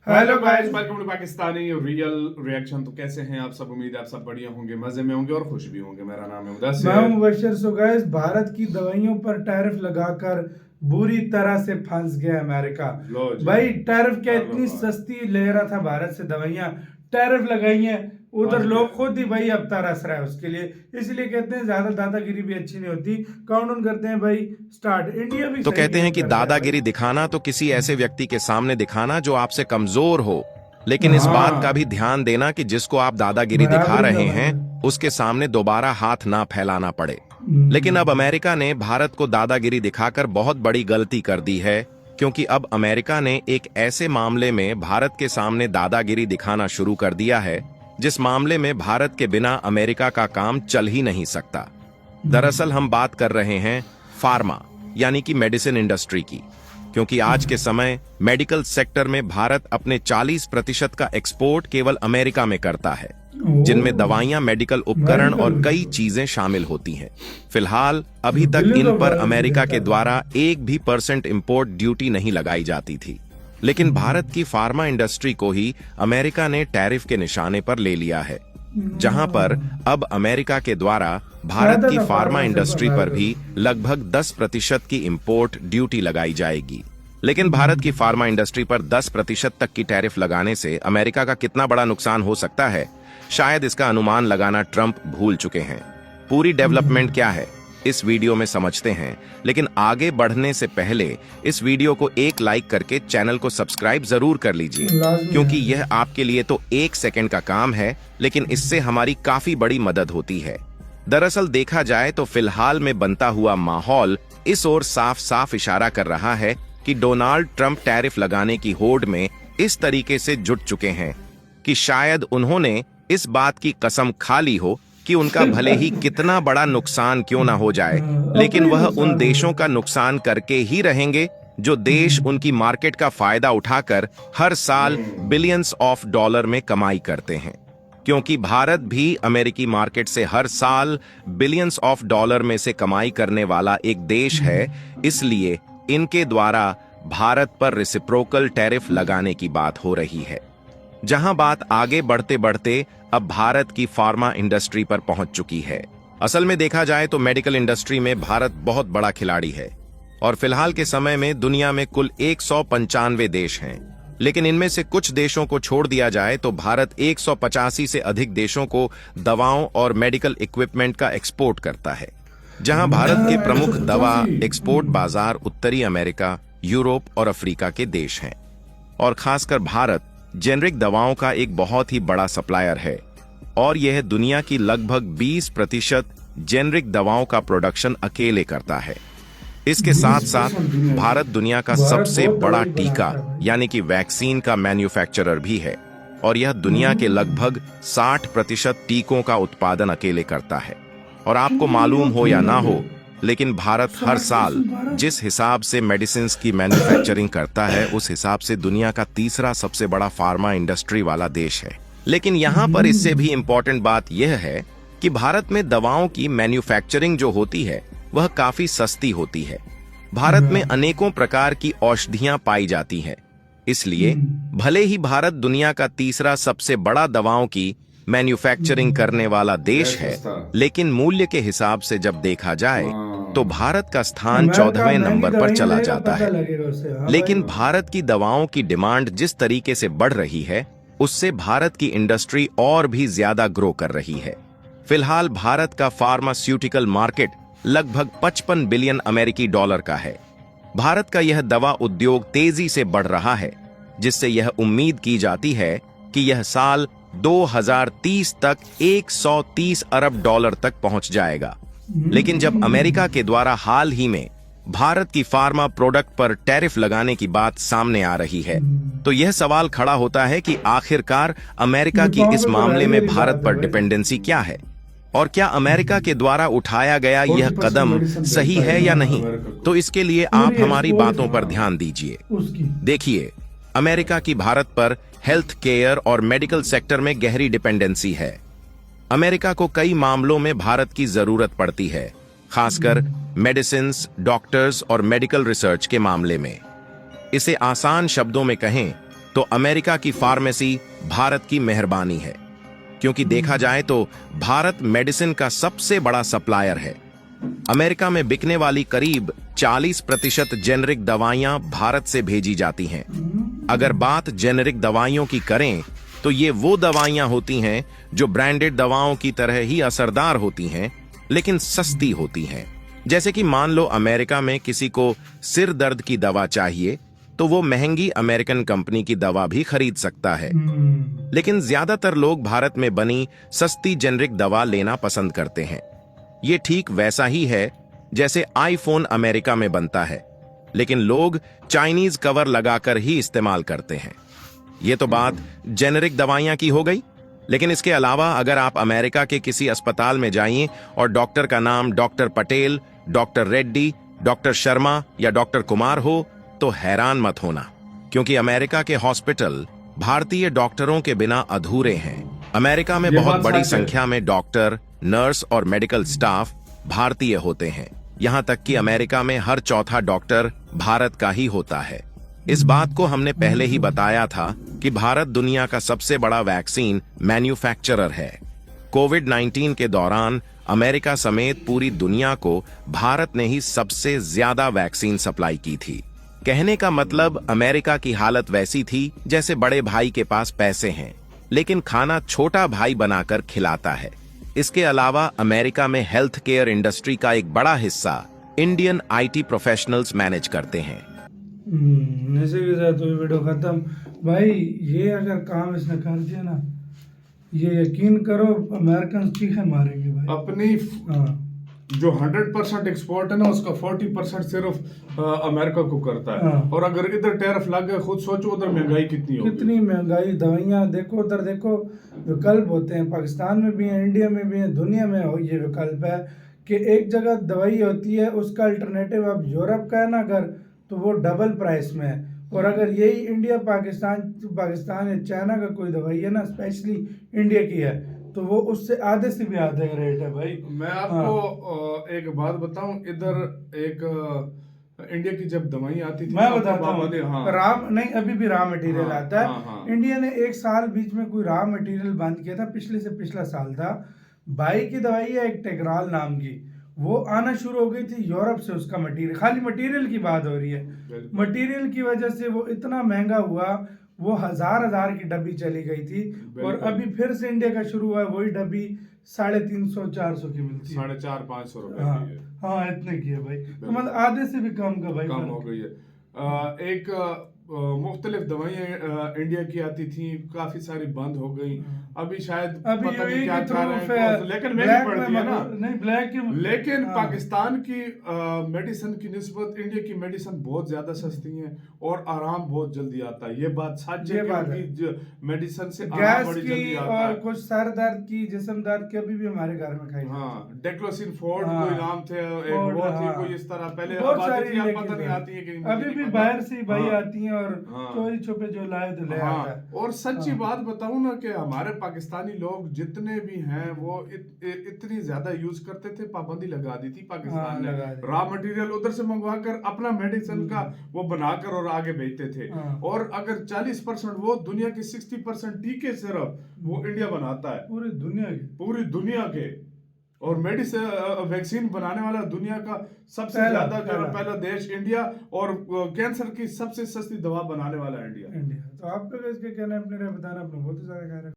Hello guys, welcome to Pakistani real reaction. तो कैसे हैं आप सब? उम्मीद है आप सब बढ़िया होंगे, मजे में होंगे और खुश भी होंगे। मेरा नाम है मैं मुदस्सिर। हूं मुबशर। सो गाइस, भारत की दवाइयों पर टैरिफ लगाकर बुरी तरह से फंस गया अमेरिका। लो जी, भाई टैरिफ क्या, कर लो इतनी बात। सस्ती ले रहा था भारत से दवाइयां, टैरिफ लगाई हैं। उधर फंस गया। लोग खुद ही भाई अब तरस रहा है उसके लिए। इसलिए कहते हैं ज्यादा दादागिरी भी अच्छी नहीं होती। काउंटडाउन करते हैं भाई, स्टार्ट। इंडिया भी तो सही कहते हैं बिहेव कि कर रहा है दादागिरी भाई। दिखाना तो किसी ऐसे व्यक्ति के सामने दिखाना जो आपसे कमजोर हो, लेकिन इस बात का भी हाँ, ध्यान देना कि जिसको आप दादागिरी दिखा बराबरी का रहे हैं मतलब। उसके सामने दोबारा हाथ ना फैलाना पड़े। लेकिन अब हम्म। अमेरिका ने भारत को दादागिरी दिखाकर बहुत बड़ी गलती कर दी है, क्योंकि अब अमेरिका ने एक ऐसे मामले में भारत के सामने दादागिरी दिखाना शुरू कर दिया है जिस मामले में भारत के बिना अमेरिका का काम चल ही नहीं सकता। दरअसल हम बात कर रहे हैं फार्मा यानी कि मेडिसिन इंडस्ट्री की, क्योंकि आज के समय मेडिकल सेक्टर में भारत अपने 40% का एक्सपोर्ट केवल अमेरिका में करता है, जिनमें दवाइयां, मेडिकल उपकरण और कई चीजें शामिल होती हैं। फिलहाल अभी तक बिलियंस इन ऑफ पर डॉलर से अमेरिका देता के है। द्वारा 1% इंपोर्ट ड्यूटी नहीं लगाई जाती थी, लेकिन भारत की फार्मा इंडस्ट्री को ही अमेरिका ने टैरिफ के निशाने पर ले लिया है, जहां पर अब अमेरिका के द्वारा भारत फायदा की था फार्मा फार्मा इंडस्ट्री सेक्टर पर भी लगभग 10% की इंपोर्ट ड्यूटी लगाई जाएगी। लेकिन भारत की फार्मा इंडस्ट्री पर 10% तक की टैरिफ लगाने से अमेरिका का कितना बड़ा नुकसान हो सकता है, शायद इसका अनुमान लगाना ट्रंप भूल चुके हैं। पूरी डेवलपमेंट क्या है इस वीडियो में समझते हैं, लेकिन आगे बढ़ने से पहले इस वीडियो को एक लाइक करके चैनल को सब्सक्राइब जरूर कर लीजिए, लाजमी क्योंकि है। यह आपके लिए तो 1 सेकंड का काम है, लेकिन इससे हमारी काफी बड़ी मदद होती है। दरअसल देखा जाए तो फिलहाल में बनता हुआ माहौल इस ओर साफ साफ इशारा कर रहा है कि डोनाल्ड ट्रंप टैरिफ लगाने की होड़ में इस तरीके से जुट चुके हैं कि शायद उन्होंने इस बात की कसम खा ली हो कि उनका भले ही कितना बड़ा नुकसान क्यों ना हो जाए, लेकिन वह उन देशों का नुकसान करके ही रहेंगे जो देश उनकी मार्केट का फायदा उठाकर हर साल बिलियंस ऑफ डॉलर में कमाई करते हैं। क्योंकि भारत भी अमेरिकी मार्केट से हर साल बिलियंस ऑफ डॉलर में से कमाई करने वाला एक देश है, इसलिए इनके द्वारा भारत पर रेसिप्रोकल टैरिफ लगाने की बात हो रही है। जहां बात आगे बढ़ते बढ़ते अब भारत की फार्मा इंडस्ट्री पर पहुंच चुकी है। असल में देखा जाए तो मेडिकल इंडस्ट्री में भारत बहुत बड़ा खिलाड़ी है और फिलहाल के समय में दुनिया में कुल 195 देश हैं, लेकिन इनमें से कुछ देशों को छोड़ दिया जाए तो भारत 185 से अधिक देशों को दवाओं और मेडिकल इक्विपमेंट का एक्सपोर्ट करता है। जहां भारत के प्रमुख दवा एक्सपोर्ट बाजार उत्तरी अमेरिका, यूरोप और अफ्रीका के देश हैं, और खासकर भारत जेनरिक दवाओं का एक बहुत ही बड़ा सप्लायर है और यह दुनिया की लगभग 20% जेनरिक दवाओं का प्रोडक्शन अकेले करता है। इसके साथ साथ भारत दुनिया का सबसे बड़ा टीका यानी कि वैक्सीन का मैन्युफैक्चरर भी है और यह दुनिया के लगभग 60% टीकों का उत्पादन अकेले करता है। और आपको मालूम हो या ना हो, लेकिन भारत हर साल जिस हिसाब से मेडिसिन्स की मैन्युफैक्चरिंग करता है उस हिसाब से दुनिया का तीसरा सबसे बड़ा फार्मा इंडस्ट्री वाला देश है। लेकिन यहाँ पर इससे भी इम्पोर्टेंट बात यह है कि भारत में दवाओं की मैन्युफैक्चरिंग जो होती है वह काफी सस्ती होती है। भारत में अनेकों प्रकार की औषधियां पाई जाती हैं, इसलिए भले ही भारत दुनिया का तीसरा सबसे बड़ा दवाओं की मैन्युफैक्चरिंग करने वाला देश है, लेकिन मूल्य के हिसाब से जब देखा जाए तो भारत का स्थान 14वें नंबर पर चला जाता है। लेकिन भारत की दवाओं की डिमांड जिस तरीके से बढ़ रही है उससे भारत की इंडस्ट्री और भी ज्यादा ग्रो कर रही है। फिलहाल भारत का फार्मास्यूटिकल मार्केट लगभग 55 बिलियन अमेरिकी डॉलर का है। भारत का यह दवा उद्योग तेजी से बढ़ रहा है, जिससे यह उम्मीद की जाती है कि यह साल 2030 तक 130 अरब डॉलर तक पहुंच जाएगा। लेकिन जब अमेरिका के द्वारा हाल ही में भारत की फार्मा प्रोडक्ट पर टैरिफ लगाने की बात सामने आ रही है, तो यह सवाल खड़ा होता है कि आखिरकार अमेरिका की इस मामले में भारत पर डिपेंडेंसी क्या है और क्या अमेरिका के द्वारा उठाया गया यह कदम सही है या नहीं। तो इसके लिए आप हमारी बातों पर ध्यान दीजिए। देखिए, अमेरिका की भारत पर हेल्थ केयर और मेडिकल सेक्टर में गहरी डिपेंडेंसी है। अमेरिका को कई मामलों में भारत की जरूरत पड़ती है, खासकर मेडिसिन्स, डॉक्टर्स और मेडिकल रिसर्च के मामले में। इसे आसान शब्दों में कहें तो अमेरिका की फार्मेसी भारत की मेहरबानी है, क्योंकि देखा जाए तो भारत मेडिसिन का सबसे बड़ा सप्लायर है। अमेरिका में बिकने वाली करीब 40% जेनेरिक दवाइयां भारत से भेजी जाती हैं। अगर बात जेनेरिक दवाइयों की करें तो ये वो दवाइयां होती हैं जो ब्रांडेड दवाओं की तरह ही असरदार होती हैं, लेकिन सस्ती होती हैं। जैसे कि मान लो अमेरिका में किसी को सिर दर्द की दवा चाहिए तो वो महंगी अमेरिकन कंपनी की दवा भी खरीद सकता है, लेकिन ज्यादातर लोग भारत में बनी सस्ती जेनेरिक दवा लेना पसंद करते हैं। ये ठीक वैसा ही है जैसे आईफोन अमेरिका में बनता है, लेकिन लोग चाइनीज कवर लगाकर ही इस्तेमाल करते हैं। ये तो बात जेनेरिक दवाइयां की हो गई, लेकिन इसके अलावा अगर आप अमेरिका के किसी अस्पताल में जाइए और डॉक्टर का नाम doctor Patel, doctor Reddy, doctor Sharma या डॉक्टर कुमार हो तो हैरान मत होना, क्योंकि अमेरिका के हॉस्पिटल भारतीय डॉक्टरों के बिना अधूरे हैं। अमेरिका में बहुत बड़ी संख्या में डॉक्टर, नर्स और मेडिकल स्टाफ भारतीय होते हैं। यहां तक कि अमेरिका में हर चौथा डॉक्टर भारत का ही होता है। इस बात को हमने पहले ही बताया था कि भारत दुनिया का सबसे बड़ा वैक्सीन मैन्युफैक्चरर है। कोविड-19 के दौरान अमेरिका समेत पूरी दुनिया को भारत ने ही सबसे ज्यादा वैक्सीन सप्लाई की थी। कहने का मतलब अमेरिका की हालत वैसी थी जैसे बड़े भाई के पास पैसे हैं, लेकिन खाना छोटा भाई बनाकर खिलाता है। इसके अलावा अमेरिका में हेल्थ केयर इंडस्ट्री का एक बड़ा हिस्सा इंडियन आईटी प्रोफेशनल्स मैनेज करते हैं। इसी के साथ ये वीडियो खत्म। भाई ये अगर काम इसने कर दिया ना, ये यकीन करो अमेरिकन चीखें मारेंगे भाई। अपनी जो 100% एक्सपोर्ट है ना, उसका 40% सिर्फ अमेरिका को करता है। और अगर इधर टैरिफ लग गए, खुद सोचो उधर महंगाई कितनी होगी। कितनी महंगाई, दवाइयाँ देखो उधर देखो, विकल्प होते हैं, पाकिस्तान में भी है, इंडिया में भी है, दुनिया में हो ये विकल्प है कि एक जगह दवाई होती है, उसका अल्टरनेटिव अब यूरोप का है ना अगर, तो वो डबल प्राइस में है। और अगर यही इंडिया पाकिस्तान या चाइना का कोई दवाई है ना, स्पेशली इंडिया की है, तो वो उससे आधे से भी आधे का रेट है भाई। मैं आपको एक बात बताऊं, इधर एक इंडिया की जब दवाई आती थी, मैं बताता हूँ, नहीं अभी भी रॉ मटेरियल आता है। इंडिया ने एक साल बीच में कोई रॉ मटेरियल बंद किया था, पिछले से पिछला साल था। भाई की दवाई है एक टेग्राल नाम की, वो आना शुरू हो गई थी यूरोप से। उसका मटेरियल, खाली मटेरियल की बात हो रही है, मटेरियल की वजह से वो इतना महंगा हुआ, वो हजार की डब्बी चली गई थी। और अभी फिर से इंडिया का शुरू हुआ है, वही डब्बी 350-400 की मिलती है, 450-500 रुपए। हाँ इतने की है भाई, तो मतलब आधे से भी कम का भाई कम हो गई है। एक मुख्तलिफ दवाइयाँ इंडिया की आती थी, काफी सारी बंद हो गई। अभी शायद पता नहीं क्या कर रहे हैं, लेकिन महंगी पड़ती है ना। नहीं ब्लैक की, लेकिन पाकिस्तान की मेडिसिन की निस्बत इंडिया की मेडिसिन बहुत ज्यादा सस्ती है और आराम बहुत जल्दी आता है। ये बात सच है कि मेडिसिन से आराम बड़ी जल्दी आता है। और कुछ सर दर्द की, जिस्म दर्द की अभी भी हमारे घर में खाई। हाँ, डेक्लोसिन फोर्ड कोई नाम थे, एक वो थी कोई इस तरह, पहले पता नहीं आती है कि अभी भी बाहर से भाई आती है, और चोरी छुपे जो लाए तो ले आता है। और सच्ची बात बताऊं ना कि हमारे पाकिस्तानी लोग जितने भी हैं वो इतनी ज्यादा यूज करते थे, पाबंदी लगा दी थी पाकिस्तान ने। रॉ मटेरियल उधर से मंगवा कर अपना मेडिसिन का वो बनाकर और आगे भेजते थे। और अगर 40% वो दुनिया के 60% टीके सिर्फ वो इंडिया बनाता है, पूरी दुनिया के। और मेडिसिन वैक्सीन बनाने वाला दुनिया का सबसे ज्यादा पहला देश इंडिया, और कैंसर की सबसे सस्ती दवा बनाने वाला इंडिया। तो आपका इसके कहना, अपने बताना, अपने बहुत सारे